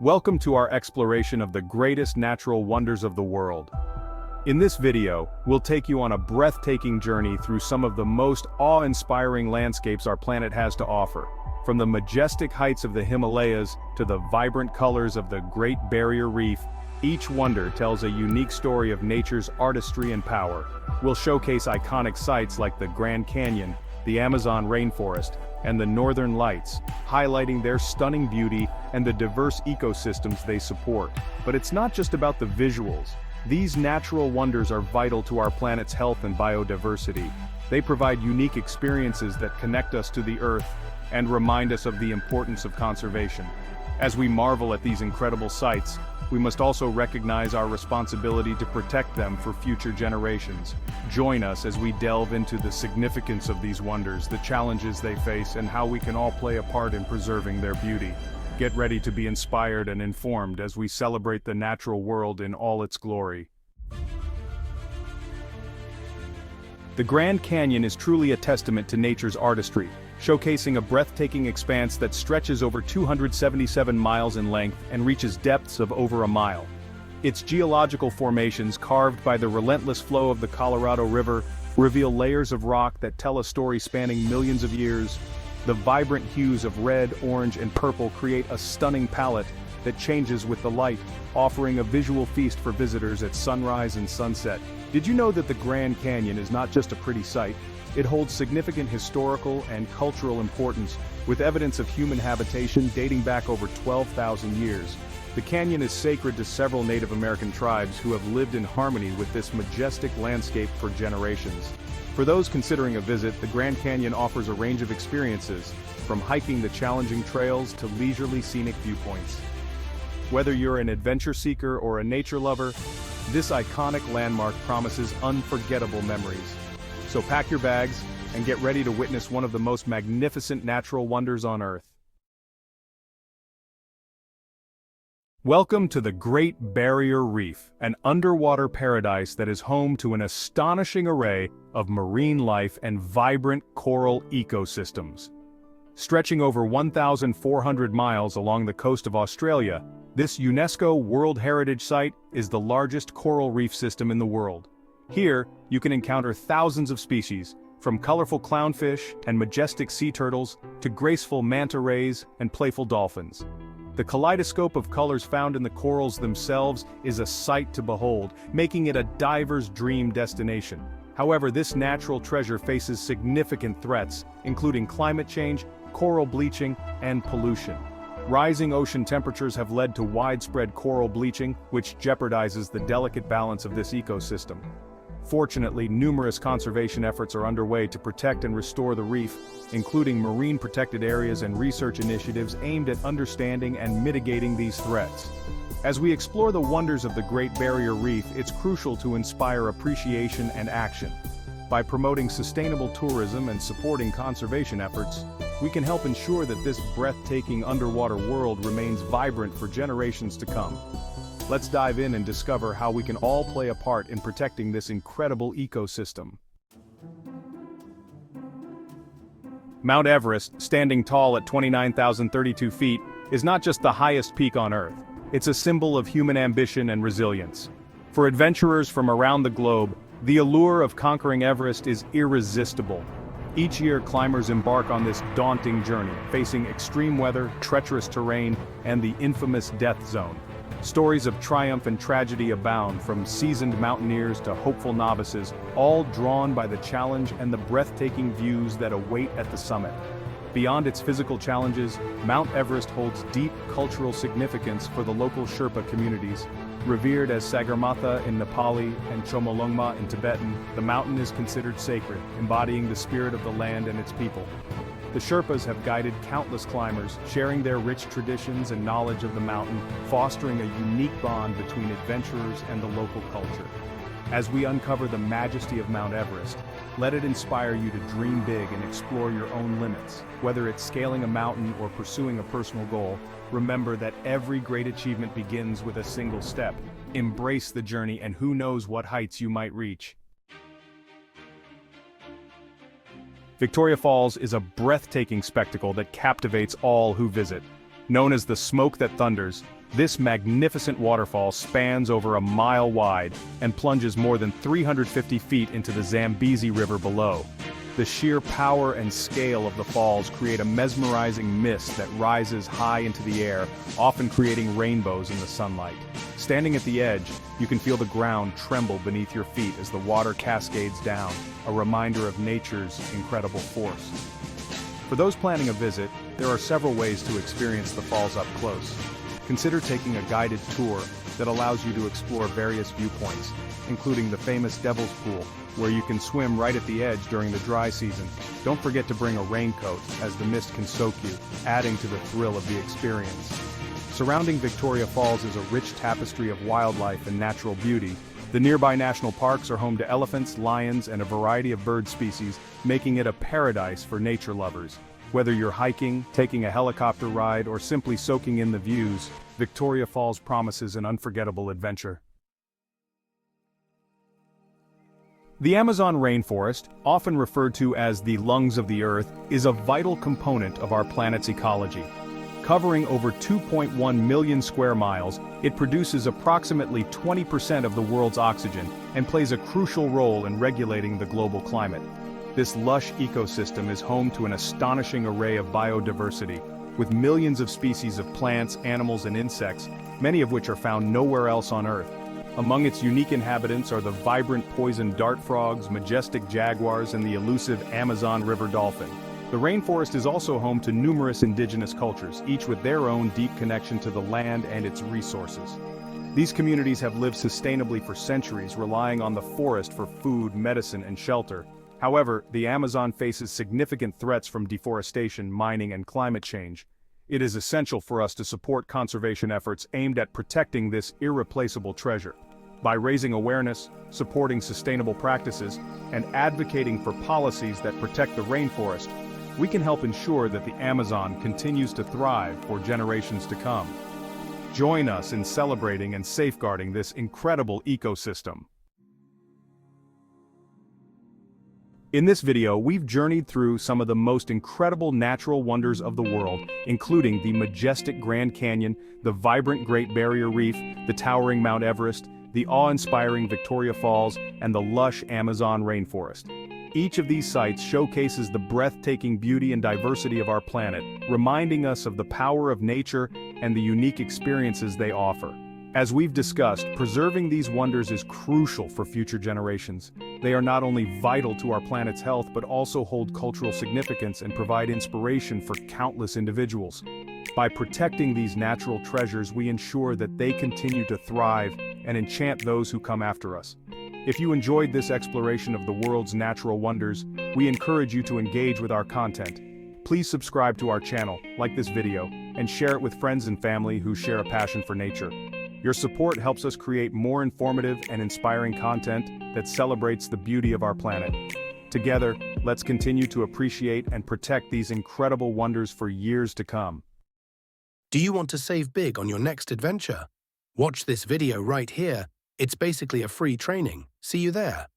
Welcome to our exploration of the greatest natural wonders of the world. In this video, we'll take you on a breathtaking journey through some of the most awe-inspiring landscapes our planet has to offer. From the majestic heights of the Himalayas to the vibrant colors of the Great Barrier Reef, each wonder tells a unique story of nature's artistry and power. We'll showcase iconic sites like the Grand Canyon, the Amazon rainforest, and the Northern Lights, highlighting their stunning beauty and the diverse ecosystems they support. But it's not just about the visuals. These natural wonders are vital to our planet's health and biodiversity. They provide unique experiences that connect us to the Earth and remind us of the importance of conservation. As we marvel at these incredible sights, we must also recognize our responsibility to protect them for future generations. Join us as we delve into the significance of these wonders, the challenges they face, and how we can all play a part in preserving their beauty. Get ready to be inspired and informed as we celebrate the natural world in all its glory. The Grand Canyon is truly a testament to nature's artistry, showcasing a breathtaking expanse that stretches over 277 miles in length and reaches depths of over a mile. Its geological formations, carved by the relentless flow of the Colorado River, reveal layers of rock that tell a story spanning millions of years. The vibrant hues of red, orange, and purple create a stunning palette that changes with the light, offering a visual feast for visitors at sunrise and sunset. Did you know that the Grand Canyon is not just a pretty sight? It holds significant historical and cultural importance, with evidence of human habitation dating back over 12,000 years. The canyon is sacred to several Native American tribes who have lived in harmony with this majestic landscape for generations. For those considering a visit, the Grand Canyon offers a range of experiences, from hiking the challenging trails to leisurely scenic viewpoints. Whether you're an adventure seeker or a nature lover, this iconic landmark promises unforgettable memories. So pack your bags and get ready to witness one of the most magnificent natural wonders on Earth. Welcome to the Great Barrier Reef, an underwater paradise that is home to an astonishing array of marine life and vibrant coral ecosystems. Stretching over 1,400 miles along the coast of Australia, this UNESCO World Heritage Site is the largest coral reef system in the world. Here, you can encounter thousands of species, from colorful clownfish and majestic sea turtles to graceful manta rays and playful dolphins. The kaleidoscope of colors found in the corals themselves is a sight to behold, making it a diver's dream destination. However, this natural treasure faces significant threats, including climate change, coral bleaching, and pollution. Rising ocean temperatures have led to widespread coral bleaching, which jeopardizes the delicate balance of this ecosystem. Fortunately, numerous conservation efforts are underway to protect and restore the reef, including marine protected areas and research initiatives aimed at understanding and mitigating these threats. As we explore the wonders of the Great Barrier Reef, it's crucial to inspire appreciation and action. By promoting sustainable tourism and supporting conservation efforts, we can help ensure that this breathtaking underwater world remains vibrant for generations to come. Let's dive in and discover how we can all play a part in protecting this incredible ecosystem. Mount Everest, standing tall at 29,032 feet, is not just the highest peak on Earth. It's a symbol of human ambition and resilience. For adventurers from around the globe, the allure of conquering Everest is irresistible. Each year, climbers embark on this daunting journey, facing extreme weather, treacherous terrain, and the infamous death zone. Stories of triumph and tragedy abound, from seasoned mountaineers to hopeful novices, all drawn by the challenge and the breathtaking views that await at the summit. Beyond its physical challenges, Mount Everest holds deep cultural significance for the local Sherpa communities. Revered as Sagarmatha in Nepali and Chomolungma in Tibetan, the mountain is considered sacred, embodying the spirit of the land and its people. The Sherpas have guided countless climbers, sharing their rich traditions and knowledge of the mountain, fostering a unique bond between adventurers and the local culture. As we uncover the majesty of Mount Everest, let it inspire you to dream big and explore your own limits. Whether it's scaling a mountain or pursuing a personal goal, remember that every great achievement begins with a single step. Embrace the journey, and who knows what heights you might reach. Victoria Falls is a breathtaking spectacle that captivates all who visit. Known as the smoke that thunders, This magnificent waterfall spans over a mile wide and plunges more than 350 feet into the Zambezi River below. The sheer power and scale of the falls create a mesmerizing mist that rises high into the air, often creating rainbows in the sunlight. Standing at the edge, you can feel the ground tremble beneath your feet as the water cascades down, a reminder of nature's incredible force. For those planning a visit, there are several ways to experience the falls up close. Consider taking a guided tour that allows you to explore various viewpoints, including the famous Devil's Pool, where you can swim right at the edge during the dry season. Don't forget to bring a raincoat, as the mist can soak you, adding to the thrill of the experience. Surrounding Victoria Falls is a rich tapestry of wildlife and natural beauty. The nearby national parks are home to elephants, lions, and a variety of bird species, making it a paradise for nature lovers. Whether you're hiking, taking a helicopter ride, or simply soaking in the views, Victoria Falls promises an unforgettable adventure. The Amazon rainforest, often referred to as the lungs of the earth, is a vital component of our planet's ecology. Covering over 2.1 million square miles, it produces approximately 20% of the world's oxygen and plays a crucial role in regulating the global climate. This lush ecosystem is home to an astonishing array of biodiversity, with millions of species of plants, animals, and insects, many of which are found nowhere else on Earth. Among its unique inhabitants are the vibrant poison dart frogs, majestic jaguars, and the elusive Amazon river dolphin. The rainforest is also home to numerous indigenous cultures, each with their own deep connection to the land and its resources. These communities have lived sustainably for centuries, relying on the forest for food, medicine, and shelter. However, the Amazon faces significant threats from deforestation, mining, and climate change. It is essential for us to support conservation efforts aimed at protecting this irreplaceable treasure. By raising awareness, supporting sustainable practices, and advocating for policies that protect the rainforest, we can help ensure that the Amazon continues to thrive for generations to come. Join us in celebrating and safeguarding this incredible ecosystem. In this video, we've journeyed through some of the most incredible natural wonders of the world, including the majestic Grand Canyon, the vibrant Great Barrier Reef, the towering Mount Everest, the awe-inspiring Victoria Falls, and the lush Amazon rainforest. Each of these sites showcases the breathtaking beauty and diversity of our planet, reminding us of the power of nature and the unique experiences they offer. As we've discussed, preserving these wonders is crucial for future generations. They are not only vital to our planet's health but also hold cultural significance and provide inspiration for countless individuals. By protecting these natural treasures, we ensure that they continue to thrive and enchant those who come after us. If you enjoyed this exploration of the world's natural wonders, we encourage you to engage with our content. Please subscribe to our channel, like this video, and share it with friends and family who share a passion for nature. Your support helps us create more informative and inspiring content that celebrates the beauty of our planet. Together, let's continue to appreciate and protect these incredible wonders for years to come. Do you want to save big on your next adventure? Watch this video right here. It's basically a free training. See you there.